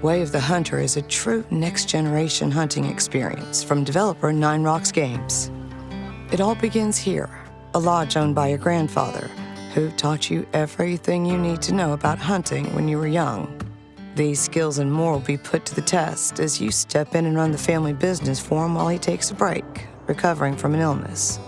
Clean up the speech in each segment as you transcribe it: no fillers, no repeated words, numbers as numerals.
Way of the Hunter is a true next-generation hunting experience from developer Nine Rocks Games. It all begins here, a lodge owned by your grandfather, who taught you everything you need to know about hunting when you were young. These skills and more will be put to the test as you step in and run the family business for him while he takes a break, recovering from an illness.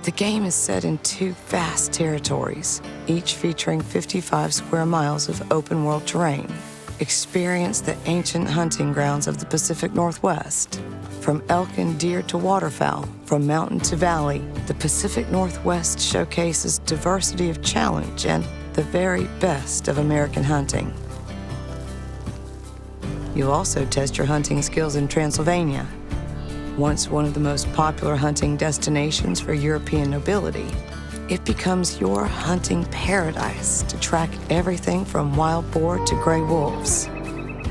The game is set in 2 vast territories, each featuring 55 square miles of open-world terrain. Experience the ancient hunting grounds of the Pacific Northwest. From elk and deer to waterfowl, from mountain to valley, the Pacific Northwest showcases diversity of challenge and the very best of American hunting. You'll also test your hunting skills in Transylvania, once one of the most popular hunting destinations for European nobility. It becomes your hunting paradise to track everything from wild boar to gray wolves.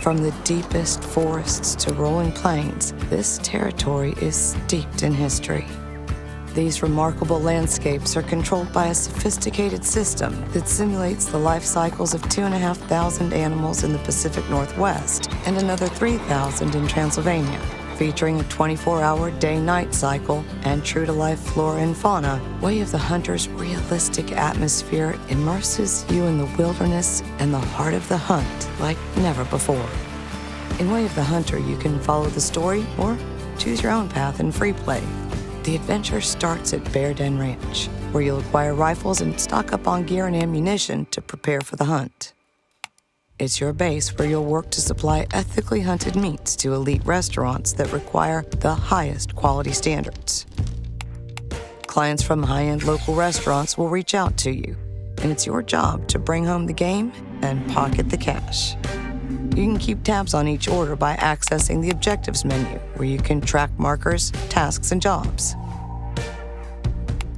From the deepest forests to rolling plains, this territory is steeped in history. These remarkable landscapes are controlled by a sophisticated system that simulates the life cycles of 2,500 animals in the Pacific Northwest and another 3,000 in Transylvania, featuring a 24-hour day-night cycle and true-to-life flora and fauna. Way of the Hunter's realistic atmosphere immerses you in the wilderness and the heart of the hunt like never before. In Way of the Hunter, you can follow the story or choose your own path in free play. The adventure starts at Bear Den Ranch, where you'll acquire rifles and stock up on gear and ammunition to prepare for the hunt. It's your base where you'll work to supply ethically hunted meats to elite restaurants that require the highest quality standards. Clients from high-end local restaurants will reach out to you, and it's your job to bring home the game and pocket the cash. You can keep tabs on each order by accessing the Objectives menu, where you can track markers, tasks, and jobs.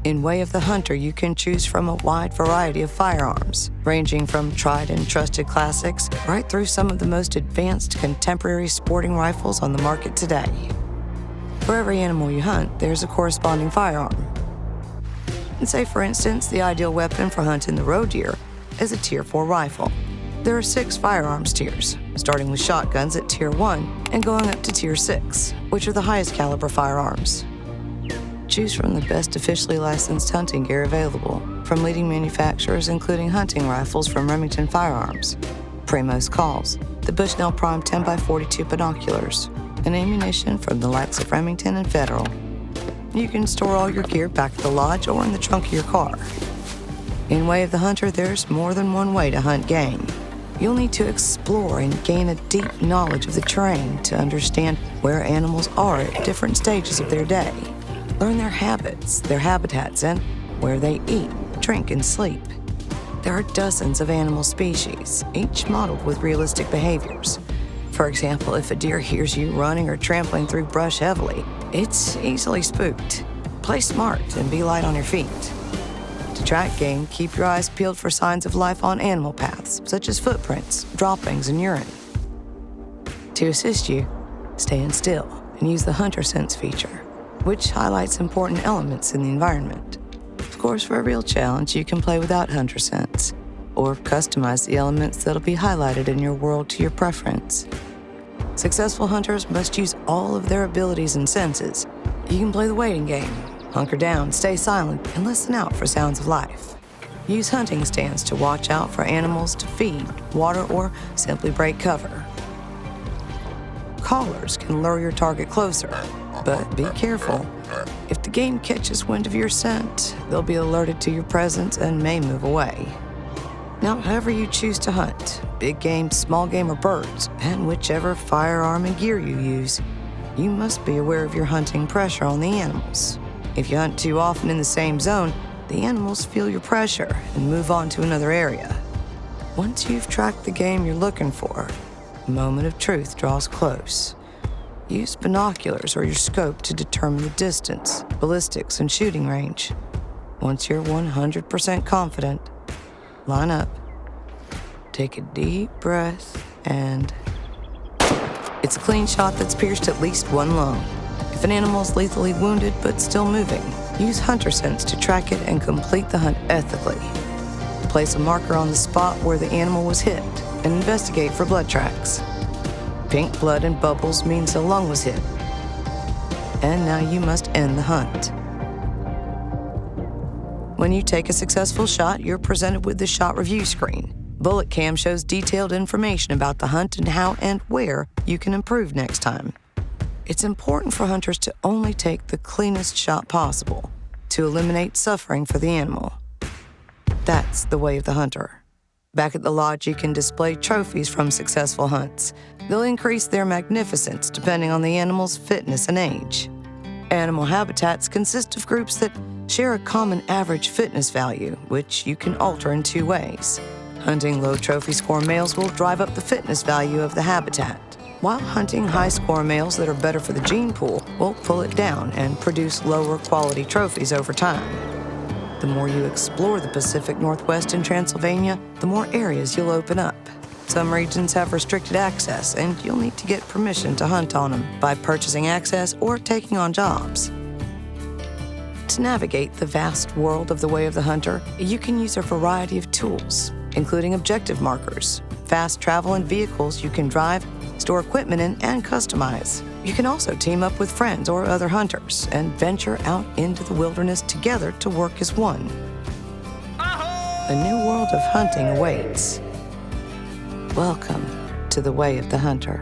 In Way of the Hunter, you can choose from a wide variety of firearms, ranging from tried and trusted classics right through some of the most advanced contemporary sporting rifles on the market today. For every animal you hunt, there's a corresponding firearm. And say, for instance, the ideal weapon for hunting the roe deer is a Tier 4 rifle. There are 6 firearms tiers, starting with shotguns at Tier 1 and going up to Tier 6, which are the highest caliber firearms. Choose from the best officially licensed hunting gear available, from leading manufacturers including hunting rifles from Remington Firearms, Primos Calls, the Bushnell Prime 10x42 binoculars, and ammunition from the likes of Remington and Federal. You can store all your gear back at the lodge or in the trunk of your car. In Way of the Hunter, there's more than one way to hunt game. You'll need to explore and gain a deep knowledge of the terrain to understand where animals are at different stages of their day. Learn their habits, their habitats, and where they eat, drink, and sleep. There are dozens of animal species, each modeled with realistic behaviors. For example, if a deer hears you running or trampling through brush heavily, it's easily spooked. Play smart and be light on your feet. To track game, keep your eyes peeled for signs of life on animal paths, such as footprints, droppings, and urine. To assist you, stand still and use the Hunter Sense feature, which highlights important elements in the environment. Of course, for a real challenge, you can play without Hunter Sense, or customize the elements that'll be highlighted in your world to your preference. Successful hunters must use all of their abilities and senses. You can play the waiting game, hunker down, stay silent, and listen out for sounds of life. Use hunting stands to watch out for animals to feed, water, or simply break cover. Callers can lure your target closer, but be careful. If the game catches wind of your scent, they'll be alerted to your presence and may move away. Now, however you choose to hunt, big game, small game, or birds, and whichever firearm and gear you use, you must be aware of your hunting pressure on the animals. If you hunt too often in the same zone, the animals feel your pressure and move on to another area. Once you've tracked the game you're looking for, the moment of truth draws close. Use binoculars or your scope to determine the distance, ballistics, and shooting range. Once you're 100% confident, line up, take a deep breath, and it's a clean shot that's pierced at least one lung. If an animal's lethally wounded but still moving, use Hunter Sense to track it and complete the hunt ethically. Place a marker on the spot where the animal was hit, and investigate for blood tracks. Pink blood and bubbles means a lung was hit. And now you must end the hunt. When you take a successful shot, you're presented with the shot review screen. Bullet Cam shows detailed information about the hunt and how and where you can improve next time. It's important for hunters to only take the cleanest shot possible to eliminate suffering for the animal. That's the way of the hunter. Back at the lodge, you can display trophies from successful hunts. They'll increase their magnificence depending on the animal's fitness and age. Animal habitats consist of groups that share a common average fitness value, which you can alter in two ways. Hunting low trophy score males will drive up the fitness value of the habitat, while hunting high score males that are better for the gene pool will pull it down and produce lower quality trophies over time. The more you explore the Pacific Northwest and Transylvania, the more areas you'll open up. Some regions have restricted access, and you'll need to get permission to hunt on them by purchasing access or taking on jobs. To navigate the vast world of the Way of the Hunter, you can use a variety of tools, including objective markers, fast travel and vehicles you can drive, store equipment in, and customize. You can also team up with friends or other hunters and venture out into the wilderness together to work as one. A new world of hunting awaits. Welcome to the Way of the Hunter.